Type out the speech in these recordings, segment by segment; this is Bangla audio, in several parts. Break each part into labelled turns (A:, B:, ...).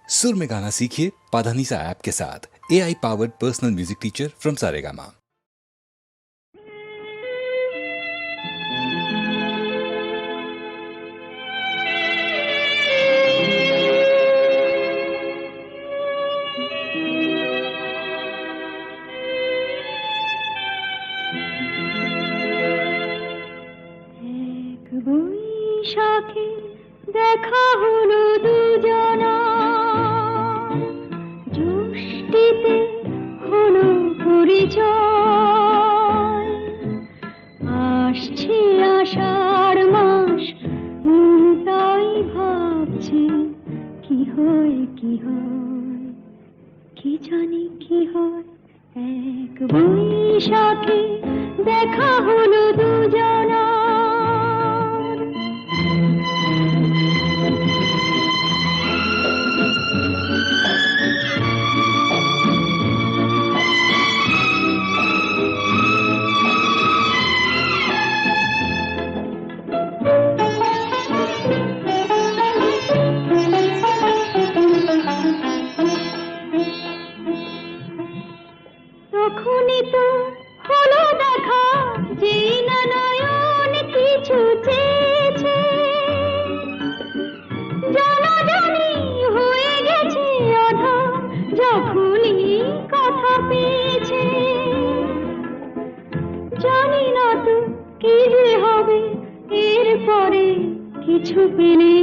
A: सुर में गाना सीखिए पाधानीसा ऐप के साथ। AI powered personal music teacher from Saregama.
B: বৈশাখে দেখা হলো দুজনা, জ্যৈষ্ঠীতে হলো পরিচয়। আসছে আষাঢ় মাস, তাই ভাবছি কি হয় কি হয়, কি জানি কি হয়। এক বৈশাখে দেখা হলো দুজনা। তখনই তো হলো দেখা, যে না নয়ন কিছু চেয়েছে, জানাজানি হয়ে গেছে আধা যখনই কথা পেয়েছে। জানি না তো কি যে হবে এরপরে, কিছু পেলে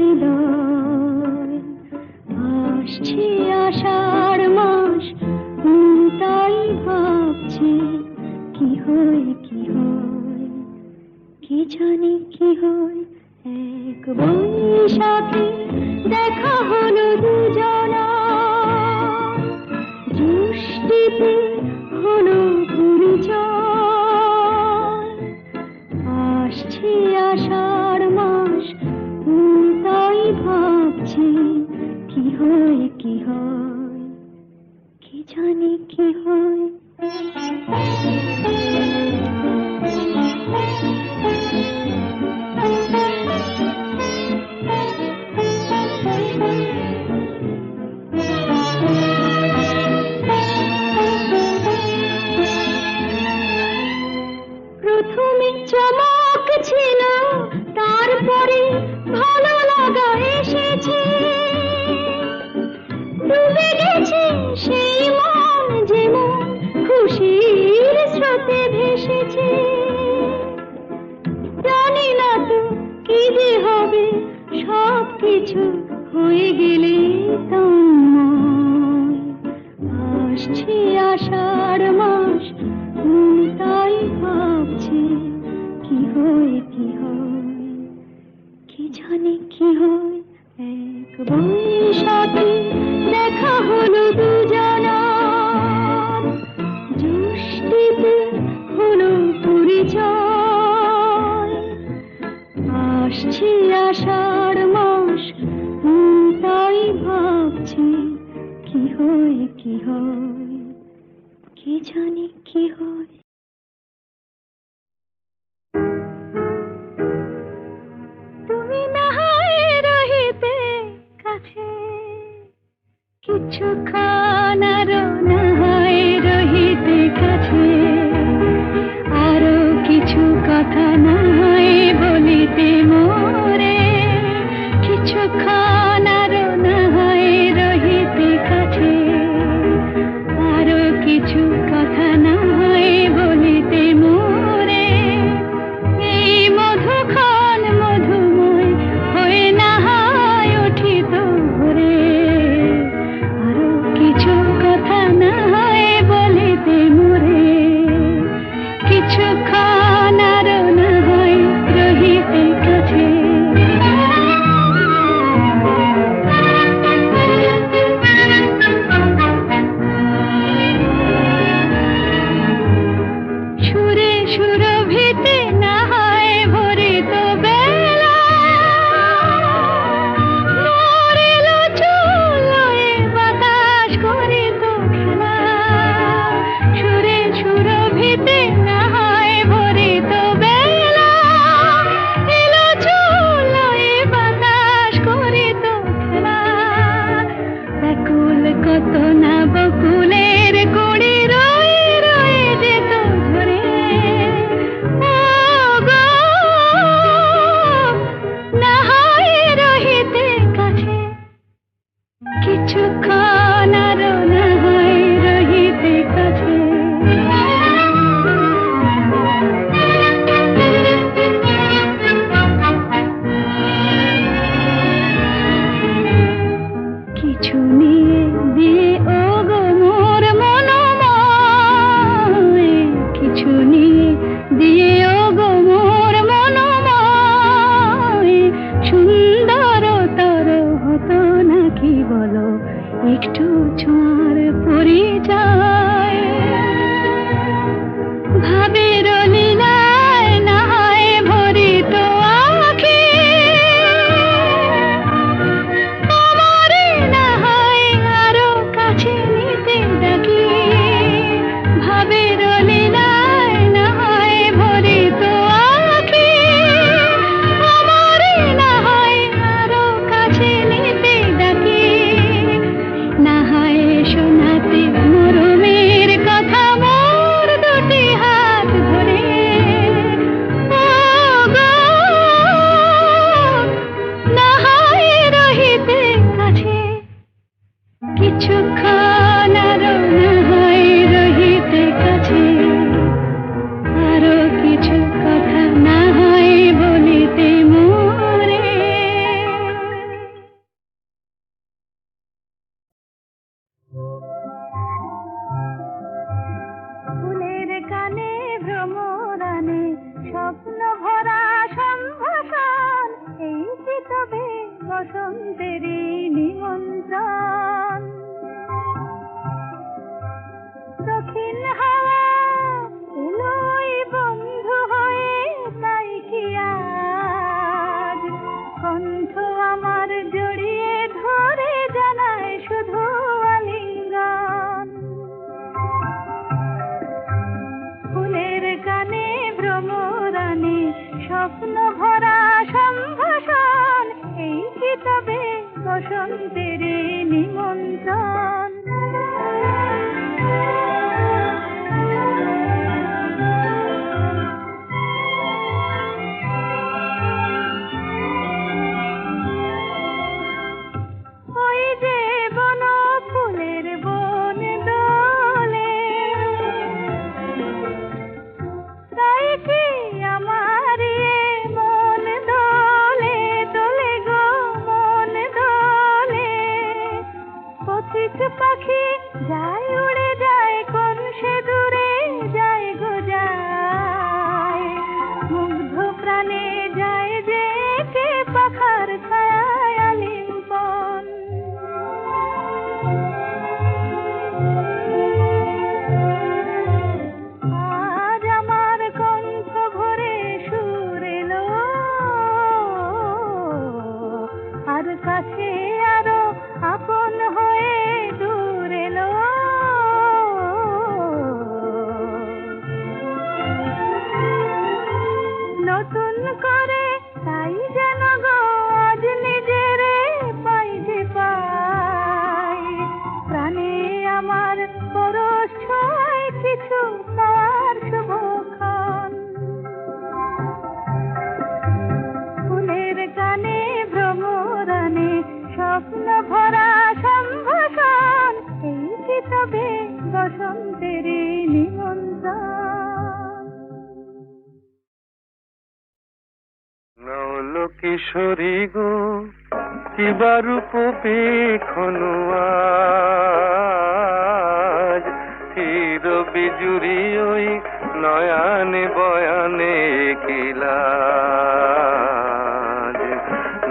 B: হৃদয়। আসছে আষাঢ় মাস, তাই ভাবছি কি হয় কি হয়, কি জানি কি হয়। এক বৈশাখে দেখা হলো দুজনা, জ্যৈষ্ঠীতে হলো পরিচয়। আসছে আষাঢ় মাস, তাই ভাবছি কি হয় কি হয়, কি জানি কি হয়। প্রথমে চমক ছিল, তারপরে ভালো লাগা এসেছে। ডুবে গেছে সেই মন, যেমন খুশির স্রোতে ভেসেছে। জানি না তো কি যে হবে, সব কিছু হয়ে গেলে তোমায়। আসছে আষাঢ় মাস, তাই ভাবছি কি হয় কি হয়, কি জানি কি হয়। এক বৈশাখে দেখা হলো দুজনা, জ্যৈষ্ঠীতে হলো পরিচয়। আসছে আষাঢ় মাস, তাই ভাবছি কি হয় কি হয়, কি জানি কি হয়। তুমি না হয় রহিতে কাছে, কিছুক্ষণ আরো না হয় রহিতে কাছে, আরো কিছু কথা না হয় বলিতে মোরে। কিছুক্ষণ আরো না হয় রহিতে কাছে, আরো কিছু কথা না হয় বলিতে মোরে। এই মধুক্ষণ মধুময় হয়ে না হয় উঠিত ভোরে, আরো কিছু কথা না কিছুক্ষণ আরো না হয় রহিতে কাছে। কিছু নিয়ে দিয়ে ও গো মোর মনোময়, কিছু নিয়ে দিয়ে ও গো মোর মনোময়, সুন্দরতর হতো নাকি বলো একটু ছোঁয়ার পরিচয়। ভাবের লীলায় না হয় ভরিত আঁখি, আমারে না হয় আরো কাছে নিতে ডাকি। ভাবের লীলায় না হয় ভরিত আঁখি, আমারে না হয় আরো কাছে নিতে ডাকি। না হয় শোনাতে মরমের কথা মোর দুটি হাত ধরে। ও গো, না হয় রহিতে কাছে, কিছুক্ষণ আরো না হয় রহিতে কাছে। আরো কিছু কথা না হয় বলিতে মোরে। ফুলের কানে ভ্রমরানে স্বপ্ন ভরা সম্ভাষণ, এই কি তবে বসন্তেরই নিমন্ত্রণ। দক্ষিণ হাওয়া এলোই বন্ধু হয়ে, তাই কি আজ কণ্ঠ আমার জড়িয়ে ধরে জানায় শুধু আলিঙ্গন। ফুলের কানে ভ্রমরানে স্বপ্ন ভরা সম্ভাষণ, এই কি তবে বসন্তের নিমন্ত্রণ। ওই যে বন ফুলের বন দোলে, তাই কি আমার মন দোলে, দোলে গো মন দোলে। পথিক পাখি যায় উড়ে যায়, কোন সে দূরে যায় গো যায়। মুগ্ধ প্রাণে যায় যে কে পাখার ছায়ায় আলিঙ্গন। আজ আমার কণ্ঠ ভরে সুর এলো, আর কাছে আরো আপন হয়ে দূর এলো। নতুন করে তাই যেন গো আজ নিজেরে পাই যে পাই। প্রাণে আমার পরশ ছোঁয়ায় কিছু পাওয়ার শুভক্ষণ। ফুলের কানে ভ্রমরানে স্বপ্ন ভরা সম্ভাষণ, এই কি তবে বসন্তের নিমন্ত্রণ।
C: নৌল কিশোরী গো কিবা রূপ পেখনু আজ, চির বিজুরি ওই নয়ানে বয়ানে কিলাজ।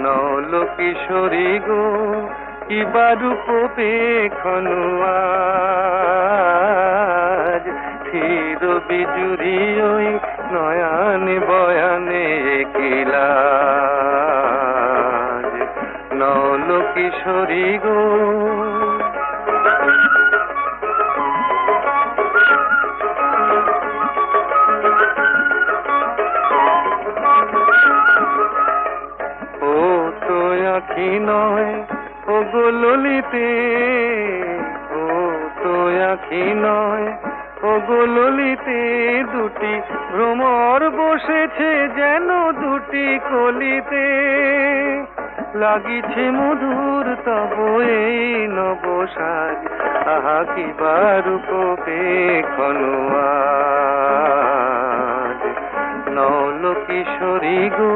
C: নৌল কিশোরী গো কিবা রূপ পেখনু আজ, চির বিজুরি ওই নয়ানে বয়ানে কিলাজ। নৌল কিশোরী গো ও তো আখি নয় ও গো ললিতে, ও তো আখি নয় ও গো ললিতে, দুটি ভ্রমর বসেছে যেন দুটি কলিতে। লাগিছে মধুর তব এই সাজ, আহা কি বারুপ পেখনো আজ। নল কিশোরী গো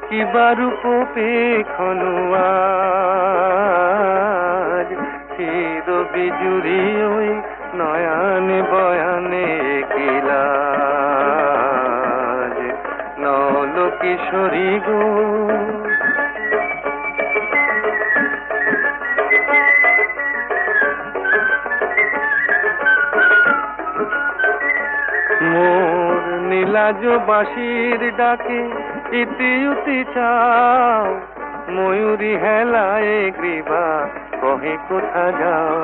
C: কি বারুপ পেখনো আজ। চির বিজুরি ওই নয়ানে বয়ানে কিলাজ। নল কিশোরী গো মোর নীলাজ বাঁশির ডাকে ইতি উতি চাও, ময়ূরী হেলায় গ্রীবা কহে কোথা যাও।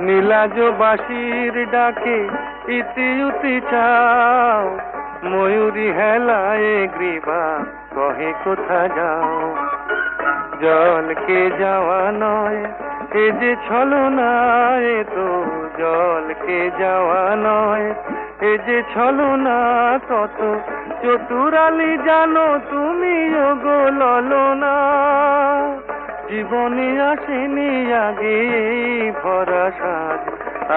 C: নীলাজ বাঁশির ডাকে ইতি উতি চাও, ময়ূরী হেলায় গ্রীবা কহে কোথা যাও। জলকে যাওয়া নয় এ যে ছলনা, এ তো জলকে যাওয়া নয় এ যে ছলনা। কত চতুরালি জানো তুমি গো ললনা। জীবনে আসেনি আগে ভরা সাজ,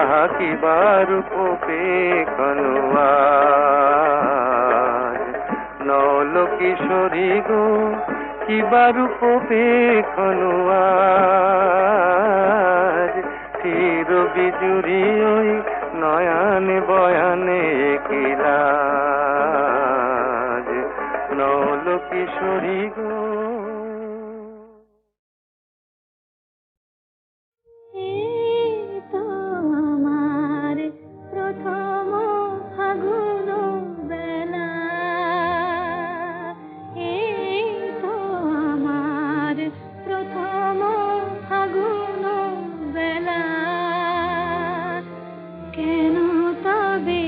C: আহা কি বারুপ পেখনো আজ। নল কিশোরী গো কি বারুপ পেখনো আজ। চির বিজুরি ওই নয়ানে বয়ানে কিলাজ। নল কিশোরী গো
B: এই তো আমার প্রথম ফাগুন বেলা, এই তো আমার প্রথম ফাগুন বেলা। কেন তবে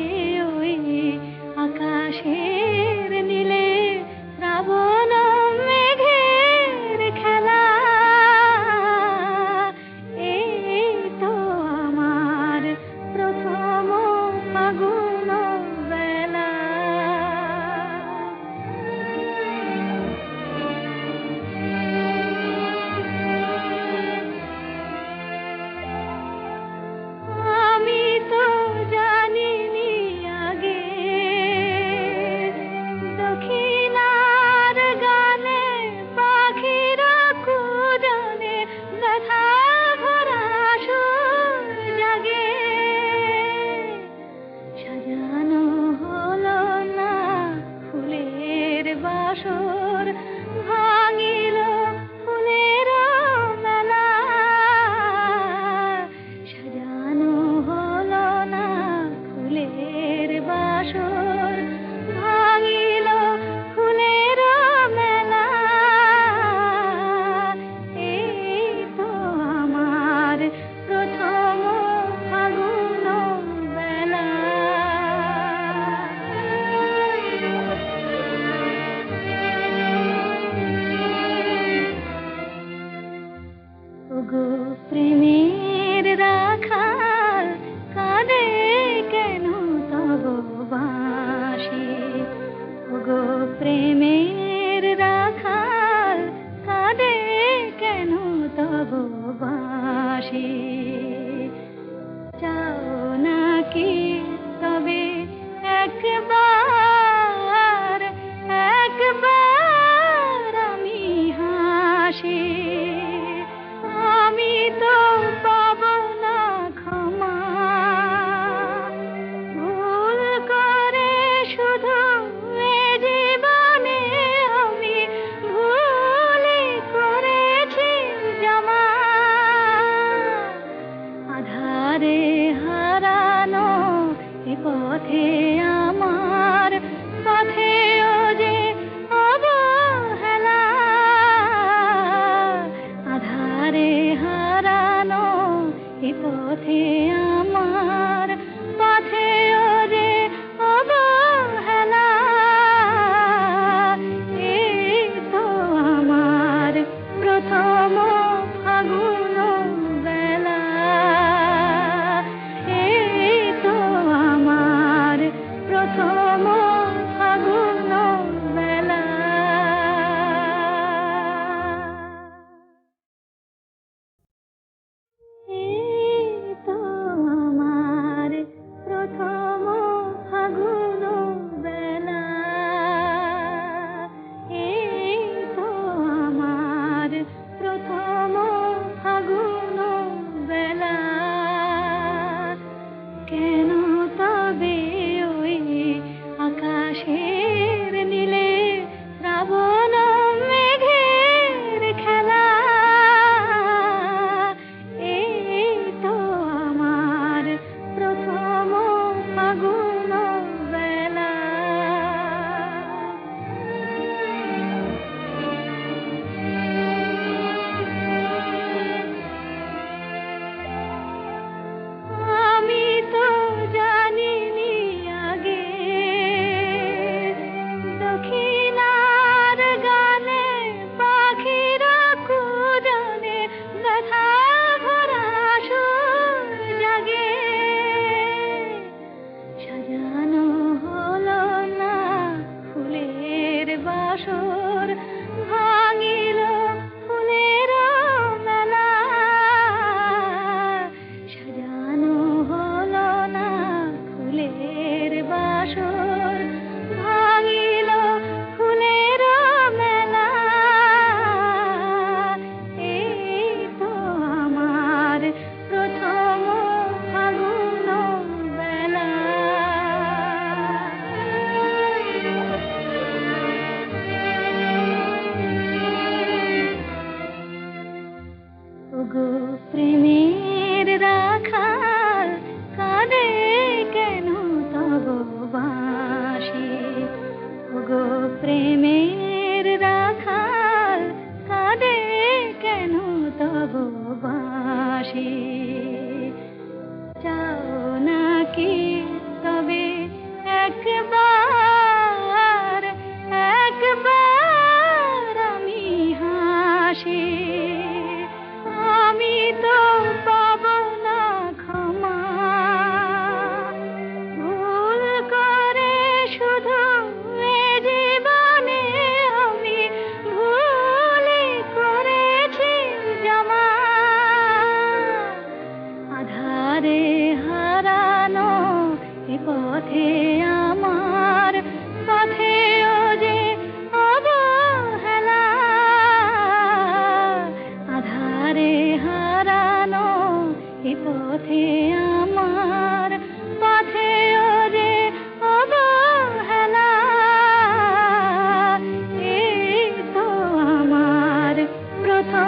B: ওই আকাশের নীলে শ্রাবণ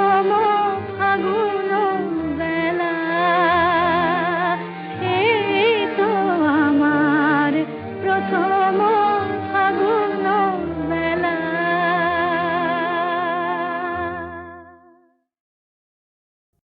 B: প্রথম ফাগুন বেলা, এই তো আমার প্রথম